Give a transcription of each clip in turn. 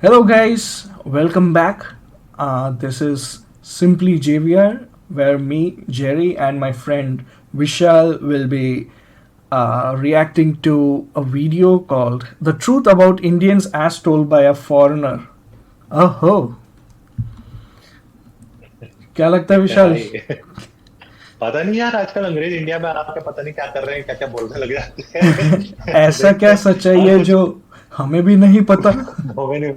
Hello, guys, welcome back. This is simplyJVR, where me, Jerry, and my friend Vishal will be reacting to a video called The Truth About Indians as Told by a Foreigner. Oh, क्या लगता है विशाल? पता नहीं यार, आजकल अंग्रेज India में आके पता नहीं क्या कर रहे हैं, क्या क्या बोलने लग जाते हैं। ऐसा क्या देखते सच्चाई हाँ है कुछ जो हमें भी नहीं पता? होगे नहीं,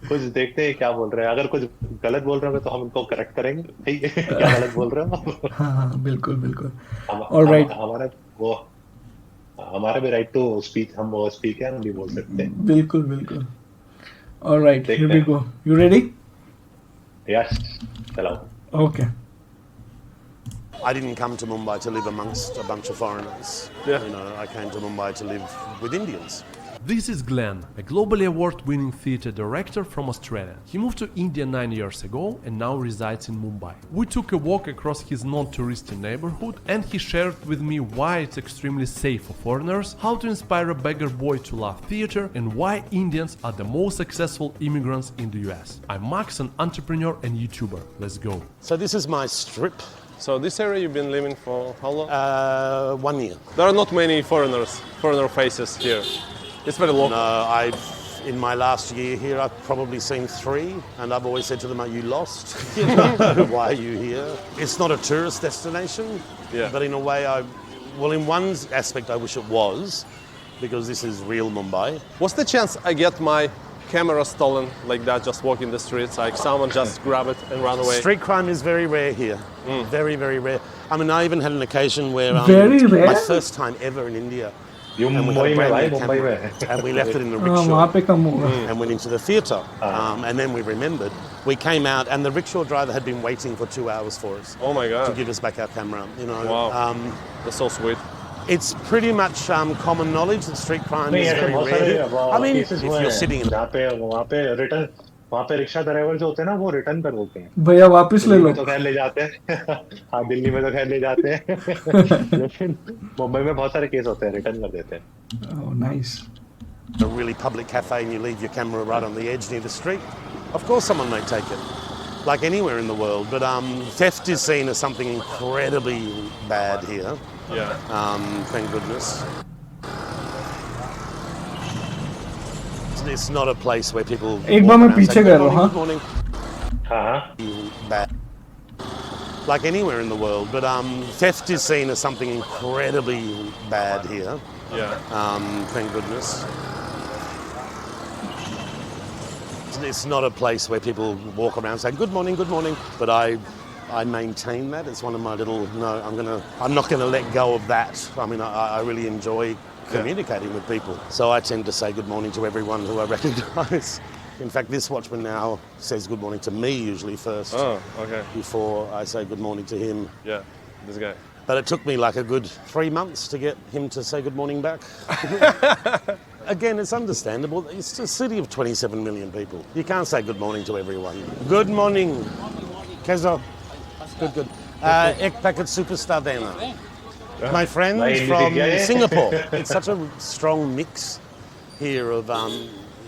कुछ देखते हैं क्या बोल रहे हैं। अगर कुछ गलत बोल रहे होंगे तो हम उनको करेक्ट करेंगे भाई। क्या गलत बोल रहे हो। हाँ हाँ, बिल्कुल बिल्कुल. हम All हम right, हमारा वो हमारा भी राइट टू स्पीच, हम वो स्पीक है, हम भी बोल सकते हैं। बिल्कुल बिल्कुल. All right, here देखते we हैं। go. You ready? यस, चलाओ। Okay. I didn't come to Mumbai to live amongst a bunch of foreigners. Yeah. I came to Mumbai to live with Indians. This is Glenn, a globally award-winning theatre director from Australia. He moved to India 9 years ago and now resides in Mumbai. We took a walk across his non-touristy neighborhood and he shared with me why it's extremely safe for foreigners, how to inspire a beggar boy to love theatre, and why Indians are the most successful immigrants in the US. I'm Max, an entrepreneur and YouTuber. Let's go. So this is my strip. So this area you've been living for how long? 1 year. There are not many foreigner faces here. It's very local. No, in my last year here, I've probably seen 3, and I've always said to them, "Are you lost? Why are you here?" It's not a tourist destination, Yeah. but in a way, in one aspect, I wish it was, because this is real Mumbai. What's the chance I get my camera stolen like that, just walking the streets, like someone just grab it and run away? Street crime is very rare here. Very, very rare. I mean, I even had an occasion where Very rare? my first time ever in India, ये and we had Mumbai a में brand भाई, new Mumbai camera, में। and we left it in the हाँ, वहाँ rickshaw पे कम होगा. and went into the theatre. And then we remembered. We came out, and the rickshaw driver had been waiting for 2 hours for us Oh my to god. give us back our camera. Wow. That's so sweet. It's pretty much common knowledge that street crime नहीं, is ऐसे very बहुत सारे rare. I mean, if cases हुए you're हैं sitting in जहाँ पे वहाँ पे रिक्शा ड्राइवर जो होते हैं ना, वो रिटर्न कर देते हैं। भैया वापस ले दिल्ली लो. में तो खैर ले जाते हैं। हाँ, दिल्ली में तो खैर ले जाते हैं। लेकिन मुंबई में बहुत सारे केस होते हैं, रिटर्न कर देते हैं। Oh, nice. a really public cafe and you leave your camera right on the edge near the street, of course someone may take it, like anywhere in the world. But theft is seen as something incredibly bad here. Yeah. Thank goodness. It's not a place where people एक walk बार मैं around and say, पीछे "Good कर रहा हूँ, morning, हाँ?" good morning." हाँ हाँ, Bad. Like anywhere in the world, but theft is seen as something incredibly bad here. Yeah. Thank goodness. It's not a place where people walk around saying good morning, but I maintain that. It's one of my little, I'm not gonna let go of that. I mean, I really enjoy communicating with people. So I tend to say good morning to everyone who I recognise. In fact, this watchman now says good morning to me usually first, Oh, okay. before I say good morning to him. Yeah. This guy. But it took me like a good 3 months to get him to say good morning back. Again, it's understandable. It's a city of 27 million people. You can't say good morning to everyone. Good morning. Kezo. Good. Ek packet superstar dena. My friends Right, from yeah. Singapore. It's such a strong mix here of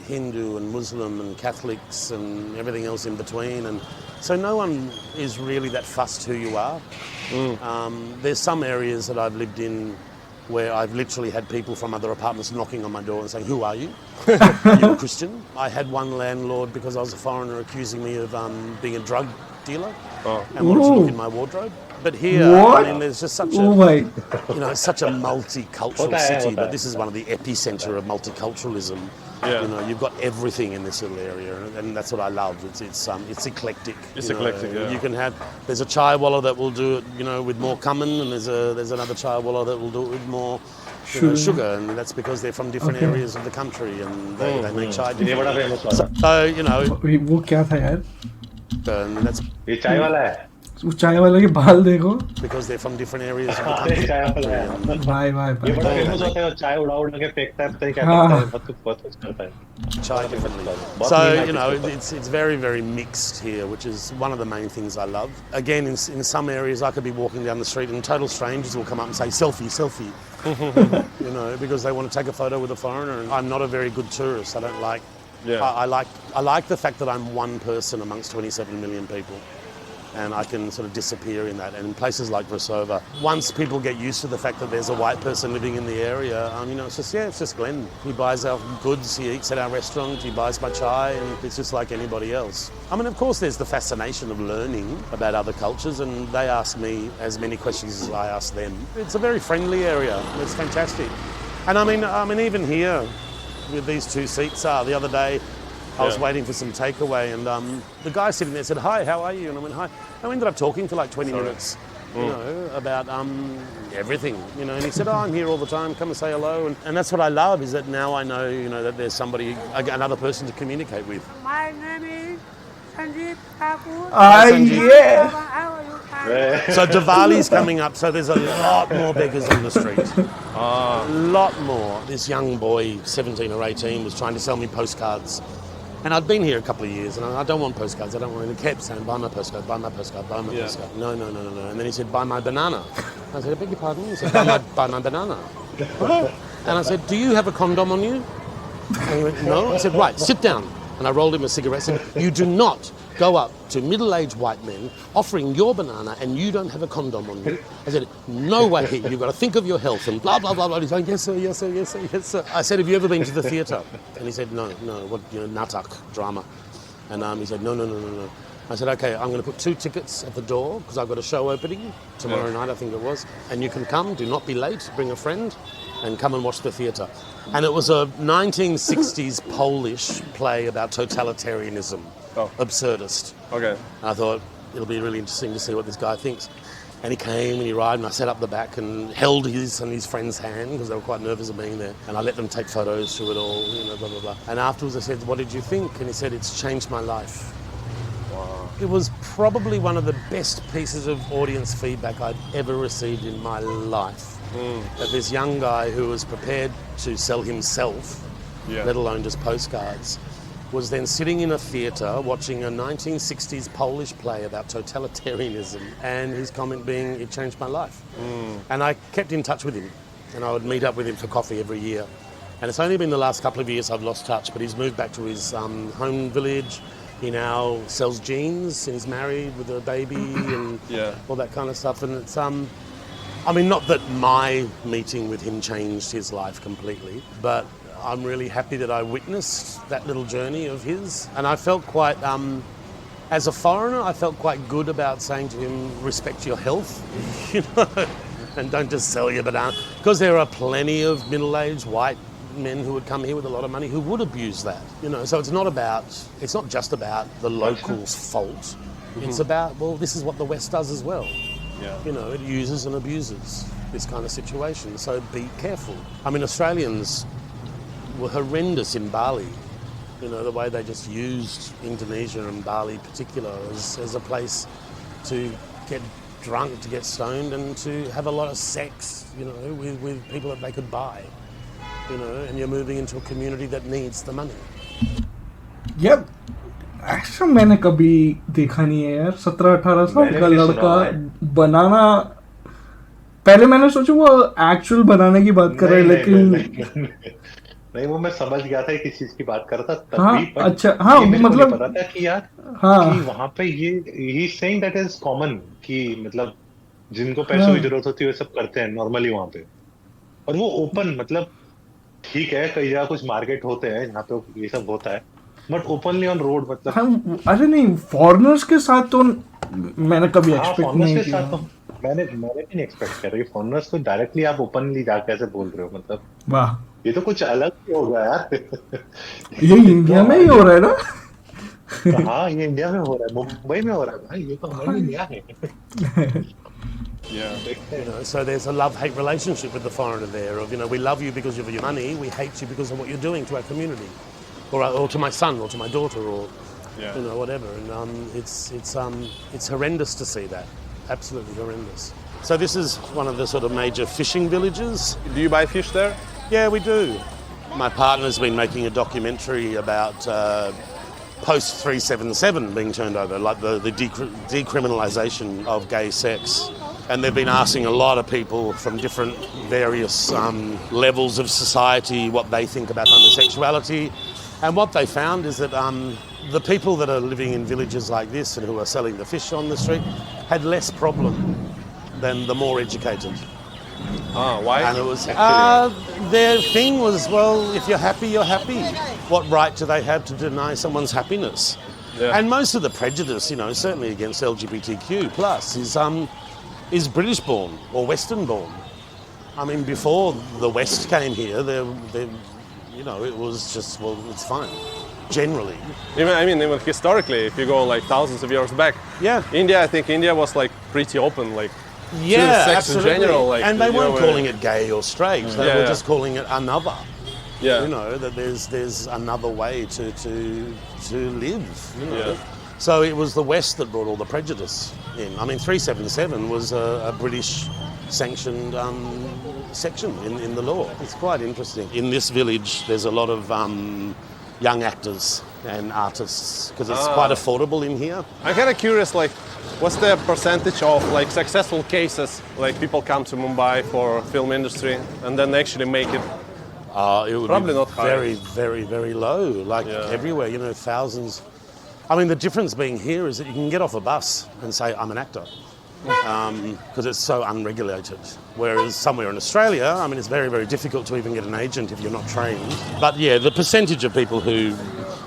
Hindu and Muslim and Catholics and everything else in between. And so no one is really that fussed who you are. There's some areas that I've lived in where I've literally had people from other apartments knocking on my door and saying, "Who are you? Are you a Christian?" I had one landlord, because I was a foreigner, accusing me of being a drug dealer and wanted to look in my wardrobe. But here, What? I mean, there's just such Oh a, my. it's such a multicultural Hota hai, city, hota but hai. this is one of the epicenter of multiculturalism. Yeah. You've got everything in this little area, and that's what I love. It's eclectic. It's you know. eclectic, yeah. You can there's a chai wallah that will do it, with more cumin, and there's another chai wallah that will do it with more sugar, and that's because they're from different Okay. areas of the country, and they make chai ये बड़ा differently. Famous वाला। So, वो क्या था यार? and that's ये चाय वाला है। उस चाय वाले के बाल देखो. because they're from different areas of the हाँ, ये country. चाय वाला है। भाई ये बड़ा भाई. फेमस होता है, चाय उड़ा के फेंकता है, पता नहीं क्या हाँ। करता है, बहुत कुछ करता है। Chai differently. बहुत So, मीठा it's very, very mixed here, which is one of the main things I love. Again, in some areas, I could be walking down the street and total strangers will come up and say, selfie, because they want to take a photo with a foreigner. And I'm not a very good tourist. I don't like Yeah. I like the fact that I'm one person amongst 27 million people. And I can sort of disappear in that. And in places like Versova, once people get used to the fact that there's a white person living in the area, it's just Glenn. He buys our goods, he eats at our restaurant, he buys my chai, and it's just like anybody else. I mean, of course, there's the fascination of learning about other cultures, and they ask me as many questions as I ask them. It's a very friendly area. It's fantastic. And I mean, even here, with these two seats the other day, I was waiting for some takeaway, and the guy sitting there said, "Hi, how are you?" And I went, "Hi." I ended up talking for like 20 minutes, about everything, And he said, "Oh, I'm here all the time. Come and say hello." And that's what I love, is that now I know, that there's somebody, another person to communicate with. My name is Sanjeev Thakur. Yeah. So Diwali's coming up, so there's a lot more beggars on the street. A lot more. This young boy, 17 or 18, was trying to sell me postcards. And I'd been here a couple of years, and I don't want postcards, I don't want any. He kept saying, "Buy my postcard, buy my postcard, buy my postcard." No. And then he said, "Buy my banana." I said, "I beg your pardon?" He said, buy my banana. And I said, "Do you have a condom on you?" And he went, "No." I said, "Right, sit down." And I rolled him a cigarette and said, "You do not go up to middle-aged white men offering your banana and you don't have a condom on you." I said, "No way, you've got to think of your health," and blah, blah, blah, blah. He's going, "Yes, sir, yes, sir, yes, sir, yes, sir." I said, "Have you ever been to the theatre?" And he said, no, what, natak, drama. And he said, no. I said, "Okay, I'm going to put 2 tickets at the door because I've got a show opening tomorrow night, I think it was, and you can come, do not be late, bring a friend, and come and watch the theatre." And it was a 1960s Polish play about totalitarianism. Absurdist. Okay. I thought it'll be really interesting to see what this guy thinks. And he came and he arrived, and I sat up the back and held his and his friend's hand because they were quite nervous of being there. And I let them take photos through it all, blah, blah, blah. And afterwards I said, "What did you think?" And he said, "It's changed my life." Wow. It was probably one of the best pieces of audience feedback I'd ever received in my life. That this young guy who was prepared to sell himself, let alone just postcards, was then sitting in a theatre watching a 1960s Polish play about totalitarianism, and his comment being, "It changed my life." And I kept in touch with him, and I would meet up with him for coffee every year. And it's only been the last couple of years I've lost touch, but he's moved back to his home village. He now sells jeans, and he's married with a baby and all that kind of stuff. And it's, not that my meeting with him changed his life completely, but I'm really happy that I witnessed that little journey of his. And I felt quite, as a foreigner, I felt quite good about saying to him, respect your health, and don't just sell your banana. Because there are plenty of middle-aged white men who would come here with a lot of money who would abuse that, So it's not just about the locals' fault. It's about, well, this is what the West does as well. It uses and abuses this kind of situation. So be careful. Australians were horrendous in Bali. The way they just used Indonesia and Bali in particular as a place to get drunk, to get stoned, and to have a lot of sex, with people that they could buy. And you're moving into a community that needs the money. Yep. ऐसा मैंने कभी देखा नहीं है यार. 17-18 साल का लड़का बनाना. पहले मैंने सोचा वो एक्चुअल बनाने की बात कर रहे हैं, लेकिन नहीं, वो मैं समझ गया था किस चीज की बात कर रहा था तब हाँ, भी, पर अच्छा, हाँ, ये मेरे को मतलब नहीं पता था कि यार कि वहां पे ये he saying that is common, कि मतलब जिनको पैसों की जरूरत होती है वो सब करते हैं नॉर्मली वहां पे. और वो ओपन, मतलब ठीक है कई जगह कुछ मार्केट होते हैं जहाँ पे ये सब होता है, बट ओपनली ऑन रोड, मतलब अरे नहीं, फॉरेनर्स के साथ तो मैंने कभी एक्सपेक्ट नहीं किया. तो मैंने भी नहीं एक्सपेक्ट कर रही. फॉरेनर्स को डायरेक्टली आप ओपनली जाके ऐसे बोल रहे हो, मतलब वाह, ये तो कुछ अलग ही होगा यार. ये इंडिया में ही हो रहा है ना? हाँ, ये इंडिया में हो रहा है, मुंबई में हो रहा है भाई, ये तो हमारे लिए नया है. So there's a love-hate relationship with the foreigner there. Of we love you because of your money, we hate you because of what you're doing to our community, or to my son, or to my daughter, or whatever. And it's horrendous to see that. Absolutely horrendous. So this is one of the sort of major fishing villages. Do you buy fish there? Yeah, we do. My partner's been making a documentary about post 377 being turned over, like the decriminalisation of gay sex. And they've been asking a lot of people from different various levels of society what they think about homosexuality. And what they found is that the people that are living in villages like this and who are selling the fish on the street had less problem than the more educated. Ah, why? And it was their thing was, well, if you're happy, you're happy. What right do they have to deny someone's happiness? Yeah. And most of the prejudice, you know, certainly against LGBTQ plus, is British born or Western born. I mean, before the West came here, you know, it was just, well, it's fine, generally. Even historically, if you go like thousands of years back, Yeah. India, I think India was like pretty open, like Yeah, sex absolutely. in general. Like, and they weren't know, calling it gay or straight. They Yeah, were yeah. just calling it another. Yeah. You know, that there's another way to live. You know. Yeah. So it was the West that brought all the prejudice in. I mean, 377 was a British sanctioned section in the law. It's quite interesting. In this village, there's a lot of young actors and artists because it's quite affordable in here. I'm kind of curious, like, what's the percentage of like successful cases, like people come to Mumbai for film industry and then they actually make it? It would Probably be not high. very, very, very low. Like everywhere, you know, thousands. I mean, the difference being here is that you can get off a bus and say, I'm an actor, because it's so unregulated. Whereas somewhere in Australia, I mean, it's very, very difficult to even get an agent if you're not trained. But yeah, the percentage of people who,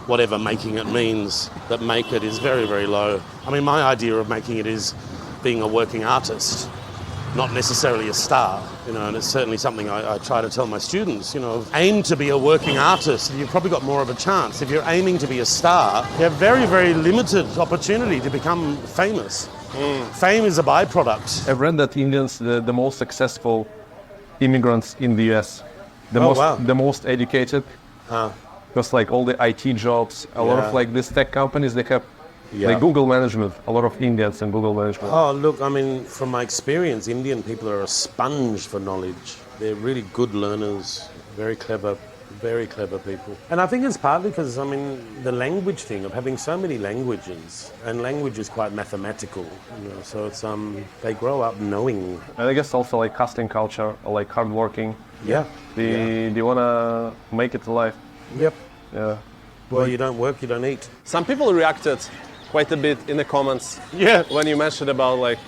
whatever making it means, that make it is very, very low. I mean, my idea of making it is being a working artist, not necessarily a star, you know, and it's certainly something I try to tell my students, you know, aim to be a working artist and you've probably got more of a chance. If you're aiming to be a star, you have very, very limited opportunity to become famous. Fame is a byproduct. I've read that Indians, the most successful immigrants in the US, Wow. the most educated, because like all the IT jobs, a lot of like these tech companies, they have like Google management, a lot of Indians in Google management. Oh, look, I mean, from my experience, Indian people are a sponge for knowledge. They're really good learners, very clever people. And I think it's partly because, I mean, the language thing of having so many languages, and language is quite mathematical, you know, so it's, they grow up knowing. And I guess also like casting culture, or like hardworking. Yeah. They want to make it to life. Yep. Yeah. Well, you don't work, you don't eat. Some people reacted quite a bit in the comments when you mentioned about like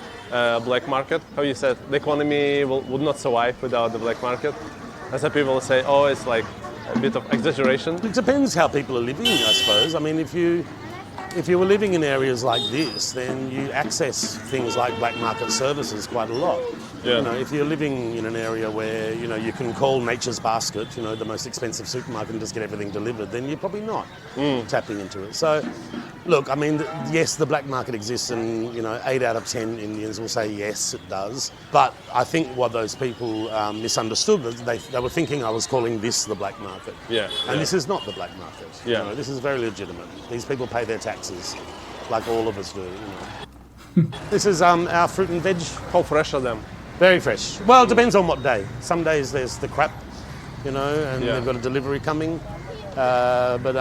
black market, how you said the economy would not survive without the black market. And some people say, oh, it's like a bit of exaggeration. It depends how people are living, I suppose. I mean, if you were living in areas like this, then you access things like black market services quite a lot. Yeah. You know, if you're living in an area where, you know, you can call Nature's Basket, you know, the most expensive supermarket and just get everything delivered, then you're probably not tapping into it. So, look, I mean, yes, the black market exists and, you know, 8 out of 10 Indians will say yes, it does. But I think what those people misunderstood was they were thinking I was calling this the black market. Yeah. And this is not the black market. Yeah. You know, this is very legitimate. These people pay their taxes like all of us do, you know. This is our fruit and veg. How fresh are them? Very fresh. Well, it depends on what day. Some days there's the crap, you know, and they've got a delivery coming. But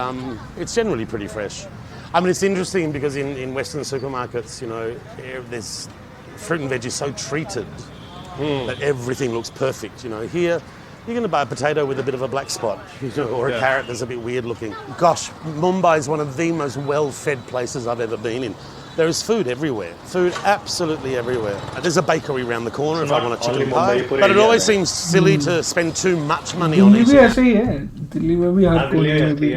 it's generally pretty fresh. I mean, it's interesting because in Western supermarkets, you know, there's fruit and veg is so treated that everything looks perfect. You know, here you're going to buy a potato with a bit of a black spot, you know, or a carrot that's a bit weird looking. Gosh, Mumbai is one of the most well-fed places I've ever been in. There is food everywhere. Food absolutely everywhere. There's a bakery around the corner if I want a chicken pie. But it always seems silly to spend too much money on Delhi भी eating ऐसे ही है, दिल्ली में भी हर कोने में भी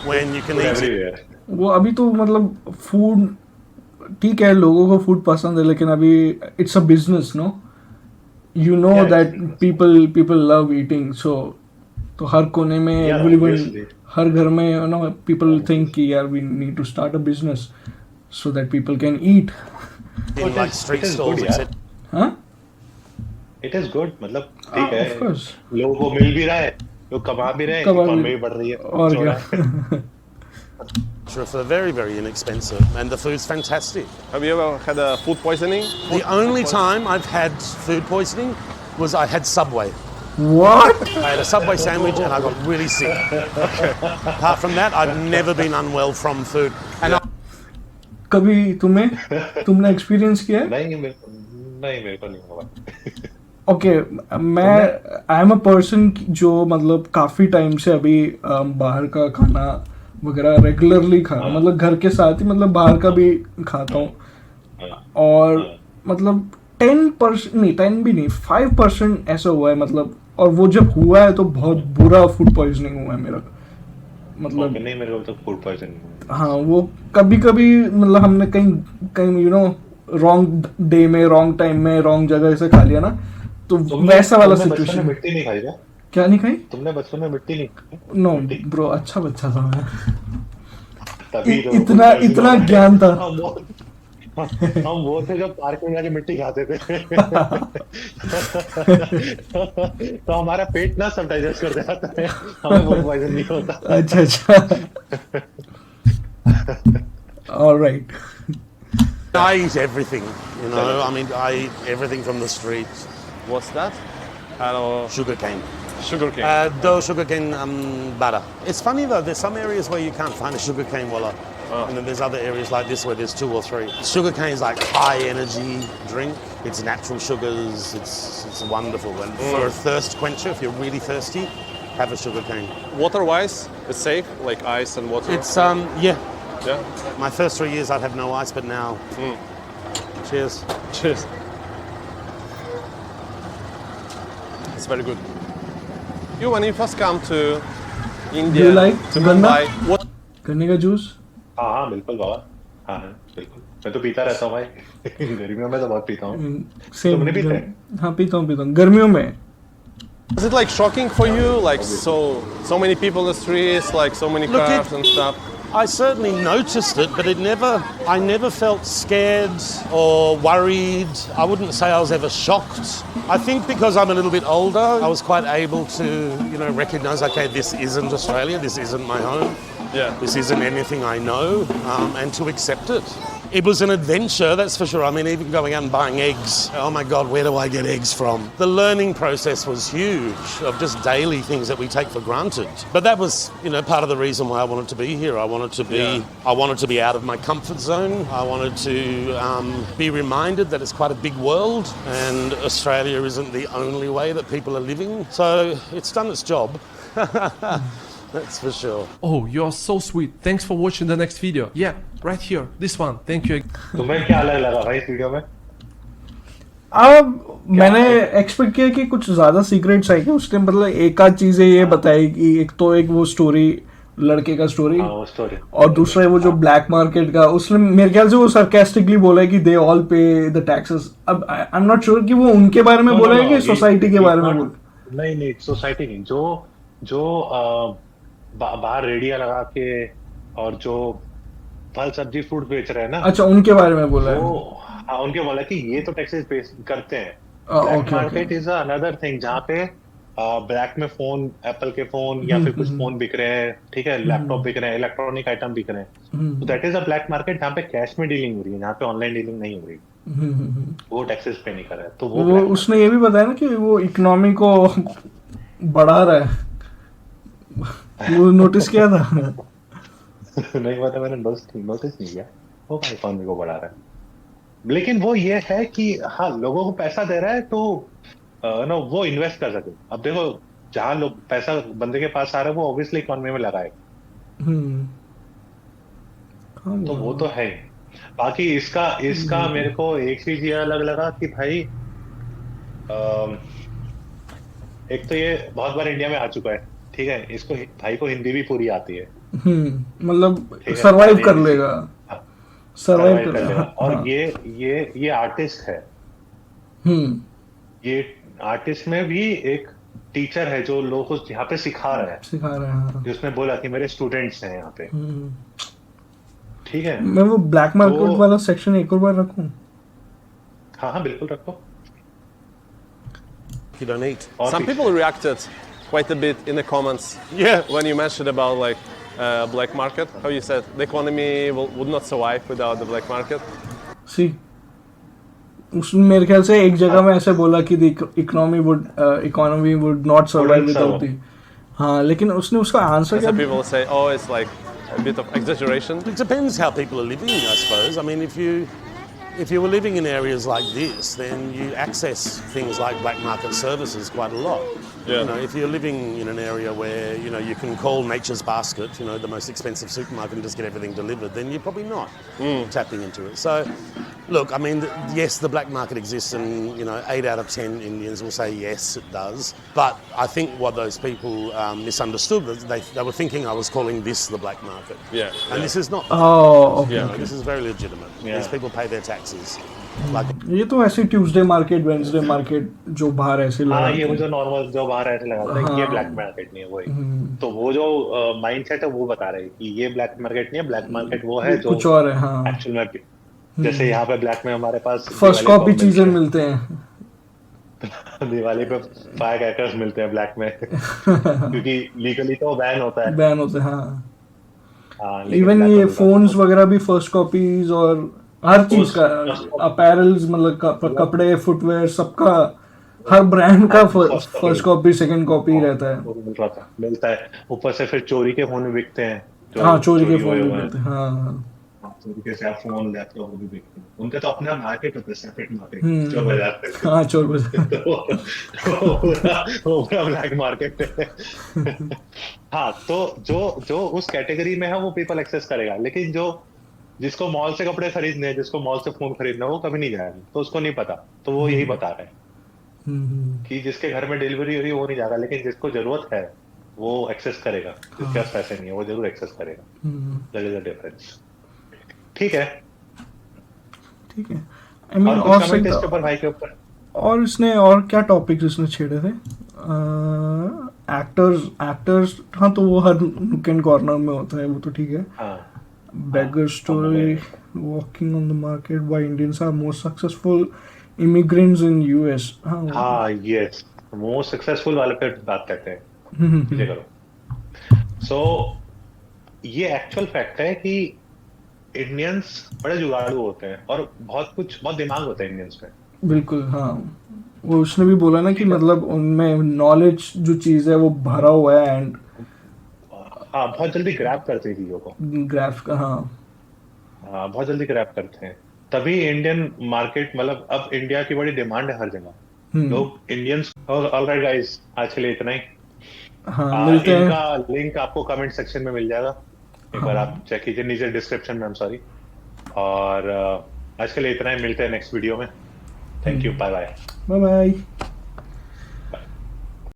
when you can eat it. वो अभी तो मतलब फूड ठीक है, लोगों को फूड पसंद है, लेकिन अभी it's a business, no, you know that people love eating, so तो हर कोने में एवरीवन, हर घर में, यू नो, पीपल थिंक कि यार we need to start a business so that people can eat. In like street stalls, etc. Huh? It is good, मतलब ठीक है. Of course. लोगों को मिल भी रहा है, लोग कमा भी रहे हैं, इकोनॉमी भी बढ़ रही है. और क्या? For very, very inexpensive, and the food's fantastic. Have you ever had a food poisoning? The only time I've had food poisoning was I had Subway. What? I had a Subway sandwich and I got really sick. Apart from that, I've never been unwell from food. And कभी तुमने experience किया है? नहीं मेरे को नहीं हुआ. Okay मैं आई एम अ पर्सन जो मतलब काफ़ी टाइम से अभी बाहर का खाना वगैरह रेगुलरली खा मतलब घर के साथ ही मतलब बाहर का भी खाता हूँ और मतलब 10% नहीं 10 भी नहीं 5% ऐसा हुआ है मतलब और वो जब हुआ है तो बहुत बुरा फूड पॉइजनिंग हुआ है मेरा मतलब नहीं मेरे को तो फूड पॉइजनिंग हाँ वो कभी कभी मतलब हमने कहीं कहीं रॉन्ग डे में रॉन्ग टाइम में रॉन्ग जगह से खा लिया ना तो वैसा वाला तुमने बचपन में सिचुएशन मिट्टी नहीं खाई क्या? क्या नहीं खाई तुमने बचपन में मिट्टी नहीं खाई? नो मिट्टी ब्रो अच्छा बच्चा था मैं तभी तो फूड इतना पॉइजनिंग हो इतना रहा है। ज्ञान था हम वो थे जो पार्क में जाके मिट्टी खाते थे। तो हमारा पेट ना सब डाइजेस्ट कर जाता है, हमें फूड पॉइजन नहीं होता। अच्छा अच्छा alright I eat everything, you know. I mean, I eat everything from the streets. What's that? Hello. Sugarcane. Sugarcane. Sugarcane butter. It's funny though, there's some areas where you can't find a sugarcane wallah. And then there's other areas like this where there's 2 or 3. Sugarcane is like high energy drink. It's natural sugars. It's wonderful. And for a thirst quencher, if you're really thirsty, have a sugarcane. Water-wise, it's safe, like ice and water. It's yeah. Yeah. My first 3 years I'd have no ice, but now. Cheers. Cheers. It's very good. When you first come to India, Do you like to ganna? Mumbai, what? गन्ने का juice हाँ हाँ बिल्कुल बाबा, हाँ हाँ बिल्कुल, मैं तो पीता रहता हूँ भाई। गर्मियों में तो बहुत पीता हूँ। तुमने पीता है? हाँ पीता हूँ गर्मियों में Is it like shocking for you, like so many people in the streets, like so many cars and stuff? I certainly noticed it, but I never felt scared or worried. I wouldn't say I was ever shocked. I think because I'm a little bit older, I was quite able to, recognize, okay, this isn't Australia, this isn't my home. Yeah. This isn't anything I know, and to accept it. It was an adventure, that's for sure. I mean, even going out and buying eggs. Oh my God, where do I get eggs from? The learning process was huge of just daily things that we take for granted. But that was, part of the reason why I wanted to be here. I wanted to be out of my comfort zone. I wanted to be reminded that it's quite a big world and Australia isn't the only way that people are living. So it's done its job. That's for sure. Oh, you're so sweet. Thanks for watching the next video. Yeah, right here. This one. Thank you. तुम्हें क्या अलग लगा भाई इस video में? अब मैंने expect किया कि कुछ ज्यादा सीक्रेट्स आएंगे उसने मतलब एक आध चीजें ये बताई कि एक वो स्टोरी लड़के का स्टोरी और दूसरा वो जो ब्लैक मार्केट का उसने मेरे ख्याल से वो सरकास्टिकली बोला है कि दे ऑल पे द टैक्सेस। अब आई एम नॉट श्योर कि वो उनके बारे में बोला है कि सोसाइटी के बारे में बोला। नहीं सोसाइटी नहीं, जो बाहर रेडिया लगा के और जो फल सब्जी फ्रूट बेच रहे हैं ना, अच्छा उनके बारे में बोला है। हाँ उनके बोला कि ये तो टैक्सेस पे करते हैं। Black market is another thing जहाँ पे ब्लैक में फोन, एप्पल के फोन या फिर कुछ फोन बिक रहे हैं, ठीक है, लैपटॉप बिक रहे हैं, इलेक्ट्रॉनिक आइटम बिक रहे हैं, तो that is a black market जहाँ पे कैश में डीलिंग हो रही है, जहाँ पे ऑनलाइन डीलिंग नहीं हो रही, वो टैक्सेस पे नहीं कर रहा है। तो वो उसने ये भी बताया ना कि वो इकोनॉमी को बढ़ा रहा है, वो नोटिस किया था? नहीं पता, मैंने नोटिस नहीं किया वो इकोनॉमी को बढ़ा रहा है, लेकिन वो ये है कि हाँ लोगों को पैसा दे रहा है तो वो इन्वेस्ट कर सके। अब देखो जहाँ लोग पैसा बंदे के पास आ रहा है वो ऑब्वियसली इकोनॉमी में लगाएगा, तो वो तो है। बाकी इसका मेरे को एक चीज ये अलग लगा कि भाई एक तो ये बहुत बार इंडिया में आ चुका है, ठीक है, इसको भाई को हिंदी भी पूरी आती है, मतलब सरवाइव कर लेगा, सरवाइव कर लेगा। और ये आर्टिस्ट है, ये आर्टिस्ट में भी एक टीचर है जो लोगों को यहाँ पे सिखा रहा है, जिसने बोला कि मेरे स्टूडेंट्स हैं यहाँ पे, ठीक है। मैं वो ब्लैक मार्केट वाला सेक्शन एक और बार रखूं? हाँ बिल्कुल रखो। You don't eat. Some people reacted quite a bit in the comments. Yeah. When you mentioned about black market, how you said the economy would not survive without the black market. See, उसने मेरे ख्याल से एक जगह में ऐसे बोला कि economy would not survive without the, हाँ, लेकिन उसने उसका आंसर क्या? Some people say, oh, it's like a bit of exaggeration. It depends how people are living, I suppose. I mean, if you if you were living in areas like this, then you access things like black market services quite a lot. Yeah. You know, if you're living in an area where, you know, you can call Nature's Basket, you know, the most expensive supermarket, and just get everything delivered, then you're probably not tapping into it. So, look, I mean, yes, the black market exists, and, you know, 8 out of 10 Indians will say yes, it does. But I think what those people misunderstood was they were thinking I was calling this the black market. Yeah. And this is not. Oh, okay. You know, this is very legitimate. These people pay their taxes. Like, ये तो ऐसे Tuesday market Wednesday market जो बाहर ऐसे हाँ, लगाते ये वो हैं। जो नॉर्मल जो बाहर ऐसे लगाता है ये ब्लैक मार्केट नहीं है वही। तो वो जो माइंडसेट है वो बता रहे हैं कि ये ब्लैक मार्केट नहीं है, ब्लैक मार्केट वो है जो कुछ और है। हाँ, एक्चुअल में जैसे यहाँ पे ब्लैक में हमारे पास फर्स्ट दिवाली कॉपी को चीजें मिलते मिलते हैं। हैं। दिवाली पे फायर क्रैकर्स मिलते हैं ब्लैक में क्योंकि लीगली तो बैन होता है। बैन होते हैं। हाँ, हाँ, लेकिन इवन black ये में मिलता है। फोन्स वगैरह भी फर्स्ट कॉपीज और हर चीज का अपैरल्स मतलब कपड़े फुटवेयर सबका हर ब्रांड का फर्स्ट कॉपी सेकंड कॉपी रहता है। मिलता है। ऊपर से फिर चोरी के फोन भी बिकते हैं। हाँ, चोरी के हुए फोन भी हुए हैं। मिलते हैं। हाँ, चोरी के से फोन लैपटॉप भी बिकते हैं। उनका तो अपना मार्केट होता है, सेपरेट मार्केट जो बाजार पे। हाँ, चोर बाजार। वो पूरा ब्लैक मार्केट है। हाँ, तो जो उस कैटेगरी में है वो पीपल एक्सेस करेगा, लेकिन जो जिसको मॉल से कपड़े खरीदने हैं, जिसको मॉल से फोन खरीदना है, वो कभी नहीं जाएगा, तो उसको नहीं पता। तो वो यही बता रहे हैं कि जिसके घर में डिलीवरी हो रही है वो नहीं जाएगा, लेकिन जिसको जरूरत है वो एक्सेस करेगा। जिसके पास पैसे नहीं है वो जरूर एक्सेस करेगा। That is the difference. ठीक है। आई मीन और कुछ कमेंट इसके ऊपर भाई के ऊपर? और इसने और क्या टॉपिक्स इसने छेड़े थे? एक्टर्स हाँ, तो वो हर नूक एंड कॉर्नर में होता है, वो तो ठीक है। Beggar story, walking on the market, why Indians are more successful immigrants in US. हाँ, यस, मोस्ट सक्सेसफुल वाले पे बात करते हैं। ये करो। सो ये एक्चुअल फैक्ट है कि इंडियंस बड़े जुगाड़ू होते हैं और बहुत दिमाग होता है इंडियंस में। बिल्कुल। हाँ, वो उसने भी बोला ना कि मतलब उनमें नॉलेज जो चीज है वो भरा हुआ है एंड हाँ, बहुत जल्दी ग्रैब करते हैं चीजों को। ग्राफ का। हाँ, बहुत जल्दी ग्रैब करते हैं, तभी इंडियन मार्केट मतलब अब इंडिया की बड़ी डिमांड है हर जगह। लोग इंडियंस। ऑलराइट गाइस, आज के लिए इतना ही। हाँ, मिलते हैं। इनका लिंक आपको कमेंट सेक्शन में मिल जाएगा, एक बार आप चेक कीजिए नीचे डिस्क्रिप्शन में। सॉरी। और आज के लिए इतना ही, मिलते हैं नेक्स्ट वीडियो में। Thank you, bye bye. Bye bye.